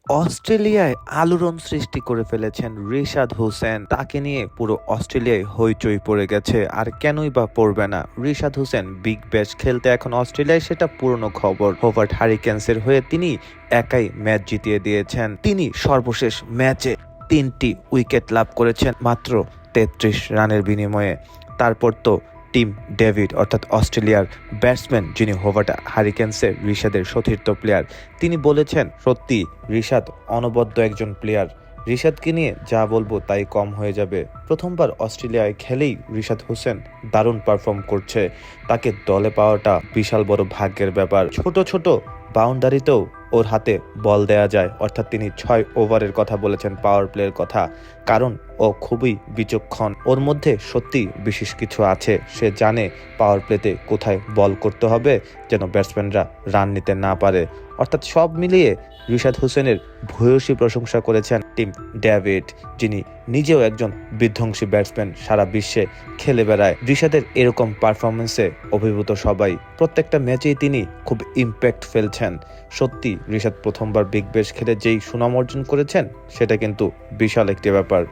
অস্ট্রেলিয়ায় আলোড়ন সৃষ্টি করে ফেলেছেন রিশাদ হোসেন। তাকে নিয়ে পুরো অস্ট্রেলিয়ায় হইচই পড়ে গেছে। আর কেনই বা পড়বে না? রিশাদ হোসেন বিগ ব্যাশ খেলতে এখন অস্ট্রেলিয়ায়, সেটা পুরনো খবর। হোবার্ট হারিকেন্সের হয়ে তিনি একাই ম্যাচ জিতিয়ে দিয়েছেন। তিনি সর্বশেষ ম্যাচে 3টি উইকেট লাভ করেছেন মাত্র 33 রানের বিনিময়ে। তারপর তো টিম ডেভিড অর্থাৎ অস্ট্রেলিয়ার ব্যাটসম্যান, যিনি হোবার্ট হারিকেন্সের রিশাদের সতীর্থ প্লেয়ার, তিনি বলেছেন সত্যি রিশাদ অনবদ্য একজন প্লেয়ার। রিশাদকে নিয়ে যা বলবো তাই কম হয়ে যাবে। প্রথমবার অস্ট্রেলিয়ায় খেলেই রিশাদ হোসেন দারুণ পারফর্ম করছে। তাকে দলে পাওয়াটা বিশাল বড় ভাগ্যের ব্যাপার। ছোট ছোট বাউন্ডারিতেও ওর হাতে বল দেয়া যায়, অর্থাৎ তিনি 6 ওভারের কথা বলেছেন, পাওয়ার প্লের কথা। কারণ ও খুবই বিচক্ষণ। ওর মধ্যে সত্যি বিশেষ কিছু আছে। সে জানে পাওয়ার প্লেতে কোথায় বল করতে হবে যেন ব্যাটসম্যানরা রান নিতে না পারে। অর্থাৎ সব মিলিয়ে রিশাদ হোসেনের ভূয়সী প্রশংসা করেছেন টিম ডেভিড, যিনি নিজেও একজন বিধ্বংসী ব্যাটসম্যান, সারা বিশ্বে খেলে বেড়ায়। রিশাদের এরকম পারফরমেন্সে অভিভূত সবাই। প্রত্যেকটা ম্যাচেই তিনি খুব ইম্প্যাক্ট ফেলছেন। সত্যি রিশাদ প্রথমবার বিগ ব্যাশ খেলে যেই সুনাম অর্জন করেছেন, সেটা কিন্তু বিশাল একটি ব্যাপার।